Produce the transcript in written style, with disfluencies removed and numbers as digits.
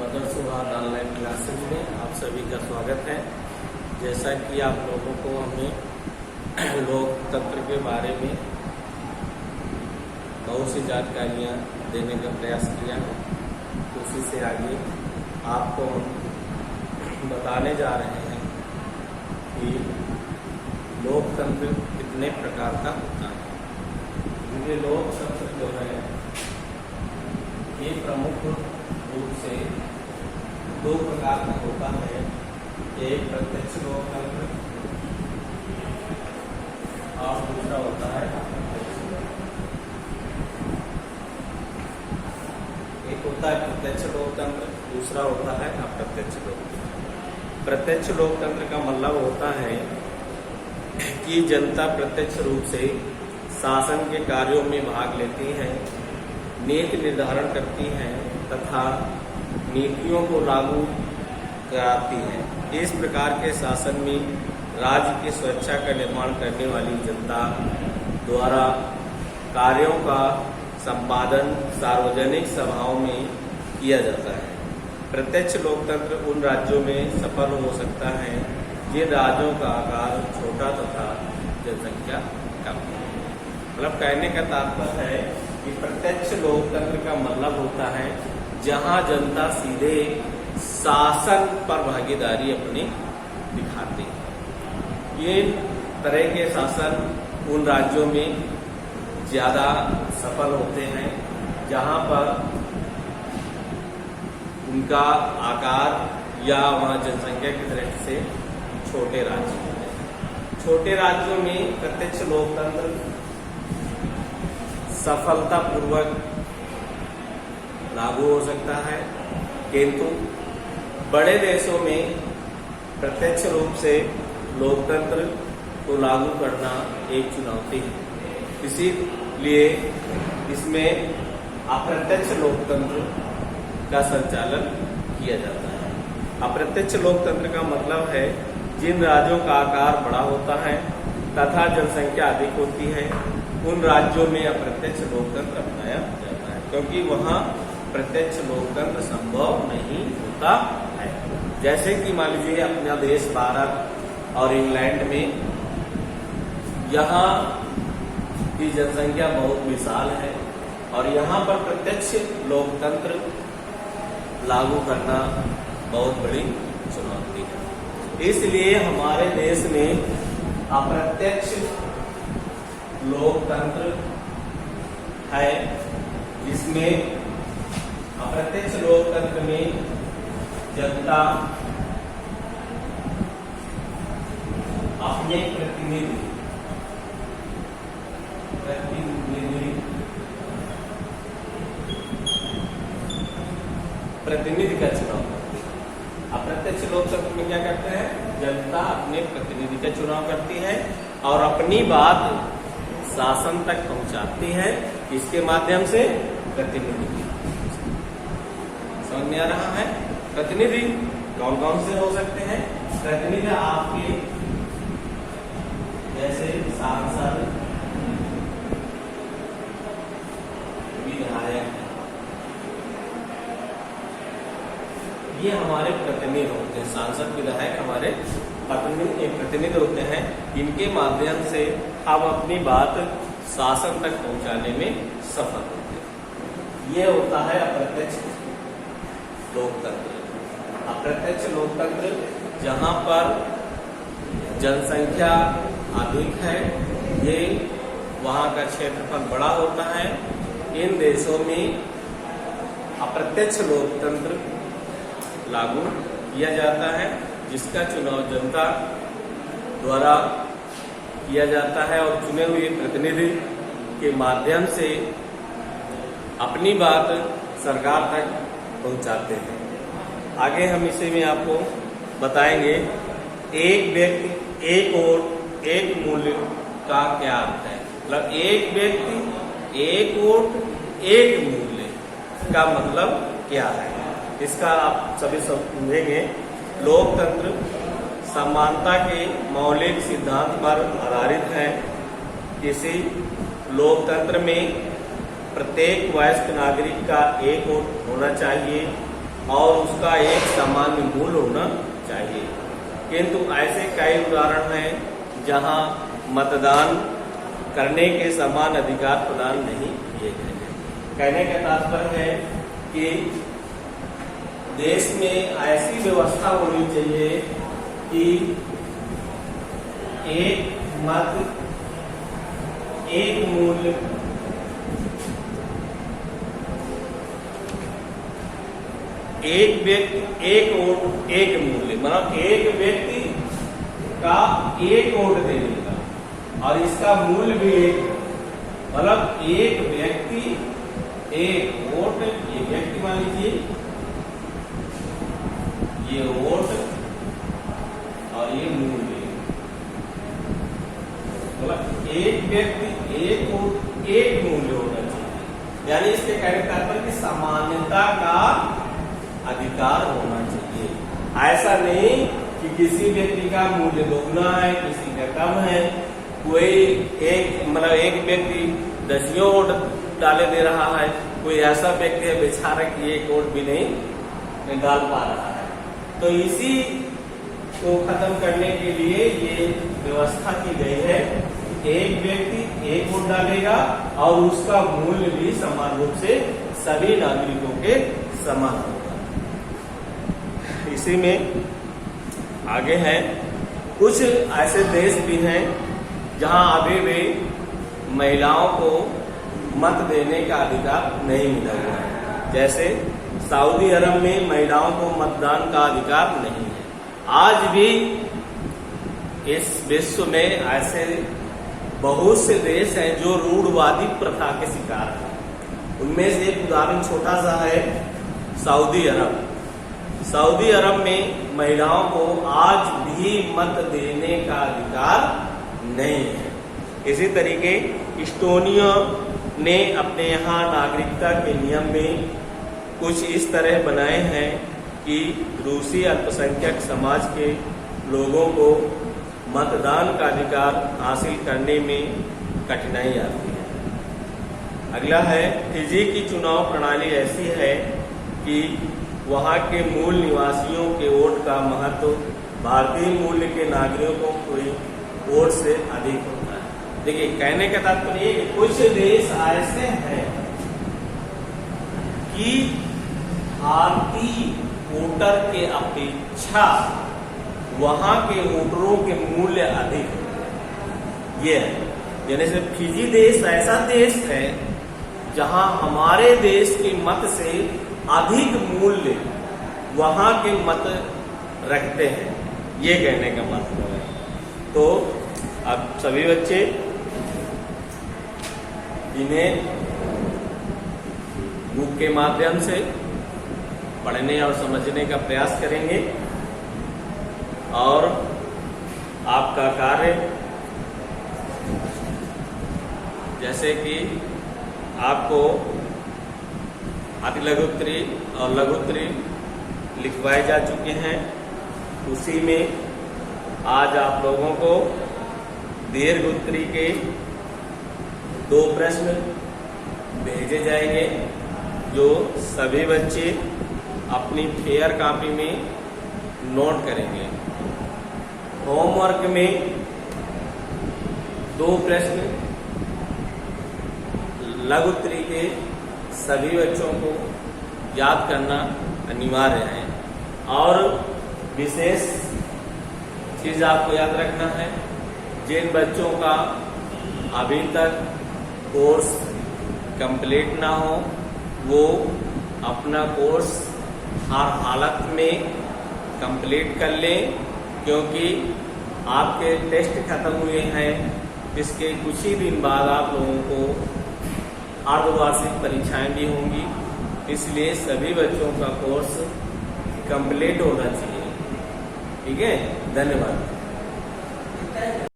Mother सुहाग online classes में आप सभी का स्वागत है। जैसा कि आप लोगों को हमने लोकतंत्र के बारे में बहुत सी जानकारियाँ देने का प्रयास किया है, उसी से आगे आपको हम बताने जा रहे हैं कि लोकतंत्र कितने प्रकार का होता है। ये लोकतंत्र जो है ये प्रमुख रूप से दो प्रकार का होता है। एक प्रत्यक्ष लोकतंत्र और दूसरा होता है अप्रत्यक्ष। एक होता है प्रत्यक्ष लोकतंत्र, दूसरा होता है अप्रत्यक्ष लोकतंत्र। प्रत्यक्ष लोकतंत्र का मतलब होता है कि जनता प्रत्यक्ष रूप से शासन के कार्यों में भाग लेती है, नीति निर्धारण करती है तथा नीतियों को लागू कराती है। इस प्रकार के शासन में राज्य की सुरक्षा का निर्माण करने वाली जनता द्वारा कार्यों का संपादन सार्वजनिक सभाओं में किया जाता है। प्रत्यक्ष लोकतंत्र उन राज्यों में सफल हो सकता है जिन राज्यों का आकार छोटा तथा जनसंख्या कम है। मतलब कहने का तात्पर्य है कि प्रत्यक्ष लोकतंत्र का मतलब होता है जहां जनता सीधे शासन पर भागीदारी अपनी दिखाती है। ये तरह के शासन उन राज्यों में ज़्यादा सफल होते हैं जहां पर उनका आकार या वहाँ जनसंख्या की दृष्टि से छोटे राज्य होते हैं। छोटे राज्यों में प्रत्यक्ष लोकतंत्र सफलतापूर्वक लागू हो सकता है, किंतु बड़े देशों में प्रत्यक्ष रूप से लोकतंत्र को लागू करना एक चुनौती है। इसीलिए इसमें अप्रत्यक्ष लोकतंत्र का संचालन किया जाता है। अप्रत्यक्ष लोकतंत्र का मतलब है जिन राज्यों का आकार बड़ा होता है तथा जनसंख्या अधिक होती है उन राज्यों में अप्रत्यक्ष लोकतंत्र अपनाया जाता है, क्योंकि वहाँ प्रत्यक्ष लोकतंत्र संभव नहीं होता है। जैसे कि मान लीजिए अपना देश भारत और इंग्लैंड में यहाँ की जनसंख्या बहुत विशाल है और यहाँ पर प्रत्यक्ष लोकतंत्र लागू करना बहुत बड़ी चुनौती है। इसलिए हमारे देश में अप्रत्यक्ष लोकतंत्र है, जिसमें अप्रत्यक्ष लोकतंत्र में जनता अपने प्रतिनिधि का चुनाव करती है। अप्रत्यक्ष लोकतंत्र में क्या करते हैं, जनता अपने प्रतिनिधि का चुनाव करती है और अपनी बात शासन तक पहुंचाती है। इसके माध्यम से प्रतिनिधि। समझ में आ रहा है? प्रतिनिधि कौन कौन से हो सकते हैं? प्रतिनिधि आपके जैसे सांसद, विधायक, ये हमारे प्रतिनिधि होते हैं। सांसद विधायक हमारे प्रतिनिधि होते हैं। इनके माध्यम से हम अपनी बात शासन तक पहुंचाने में सफल होते हैं। ये होता है अप्रत्यक्ष लोकतंत्र। अप्रत्यक्ष लोकतंत्र जहां पर जनसंख्या अधिक है, ये वहां का क्षेत्रफल बड़ा होता है। इन देशों में अप्रत्यक्ष लोकतंत्र लागू किया जाता है, जिसका चुनाव जनता द्वारा किया जाता है और चुने हुए प्रतिनिधि के माध्यम से अपनी बात सरकार तक पहुंचाते हैं। आगे हम इसी में आपको बताएंगे एक व्यक्ति एक वोट एक मूल्य का क्या अर्थ है। मतलब एक व्यक्ति एक वोट एक मूल्य का मतलब क्या है, इसका आप सभी समझेंगे। लोकतंत्र समानता के मौलिक सिद्धांत पर आधारित है। किसी लोकतंत्र में प्रत्येक वयस्क नागरिक का एक वोट होना चाहिए। और उसका एक सामान्य मूल्य होना चाहिए। किंतु ऐसे कई उदाहरण हैं जहां मतदान करने के समान अधिकार प्रदान नहीं किए गए हैं। कहने का तात्पर्य है कि देश में ऐसी व्यवस्था होनी चाहिए कि एक मत, एक मूल्य, एक व्यक्ति, एक वोट, एक मूल्य, मतलब एक व्यक्ति का एक वोट देने का और इसका मूल्य भी एक, मतलब एक व्यक्ति एक वोट, ये व्यक्ति मान लीजिए, ये वोट और ये मूल्य, मतलब एक व्यक्ति एक वोट एक मूल्य होना चाहिए। यानी इसके कहने का तात्पर्य कि समानता का अधिकार होना चाहिए। ऐसा नहीं कि किसी व्यक्ति का मूल्य दोगुना है, किसी का कम है, कोई एक मतलब एक व्यक्ति 10 वोट डाले दे रहा है, कोई ऐसा व्यक्ति है बेचारा कि एक वोट भी नहीं डाल पा रहा है। तो इसी को खत्म करने के लिए ये व्यवस्था की गई है कि एक व्यक्ति एक वोट डालेगा और उसका मूल्य भी समान रूप से सभी नागरिकों के समान होगा। इसी में आगे है, कुछ ऐसे देश भी हैं जहां अभी भी महिलाओं को मत देने का अधिकार नहीं मिला हुआ है। जैसे सऊदी अरब में महिलाओं को मतदान का अधिकार नहीं है। आज भी इस विश्व में ऐसे बहुत से देश हैं जो रूढ़वादी प्रथा के शिकार हैं। उनमें से एक उदाहरण छोटा सा है सऊदी अरब। सऊदी अरब में महिलाओं को आज भी मत देने का अधिकार नहीं है। इसी तरीके इस्टोनिया ने अपने यहाँ नागरिकता के नियम में कुछ इस तरह बनाए हैं कि रूसी अल्पसंख्यक समाज के लोगों को मतदान का अधिकार हासिल करने में कठिनाई आती है। अगला है, फिजी की चुनाव प्रणाली ऐसी है कि वहाँ के मूल निवासियों के वोट का महत्व भारतीय मूल के नागरिकों के वोट से अधिक होता है। देखिए, कहने का तात्पर्य ये कुछ देश ऐसे हैं कि भारतीय वोटर के अपेक्षा वहां के वोटरों के मूल्य अधिक है। ये है, यानी से फिजी देश ऐसा देश है जहां हमारे देश के मत से अधिक मूल्य वहां के मत रखते हैं। ये कहने का मतलब है। तो अब सभी बच्चे इन्हें बुक के माध्यम से पढ़ने और समझने का प्रयास करेंगे और आपका कार्य जैसे कि आपको अतिलघुत्तरी और लघुत्तरी लिखवाए जा चुके हैं, उसी में आज आप लोगों को दीर्घोत्तरी के 2 प्रश्न भेजे जाएंगे जो सभी बच्चे अपनी फेयर कॉपी में नोट करेंगे। होमवर्क में 2 प्रश्न लघुत्तरी के सभी बच्चों को याद करना अनिवार्य है और विशेष चीज आपको याद रखना है, जिन बच्चों का अभी तक कोर्स कंप्लीट ना हो वो अपना कोर्स हर हालत में कंप्लीट कर लें, क्योंकि आपके टेस्ट खत्म हुए हैं। इसके कुछ ही दिन बाद आप लोगों को अर्धवार्षिक परीक्षाएं भी होंगी, इसलिए सभी बच्चों का कोर्स कंप्लीट होना चाहिए। ठीक है, धन्यवाद।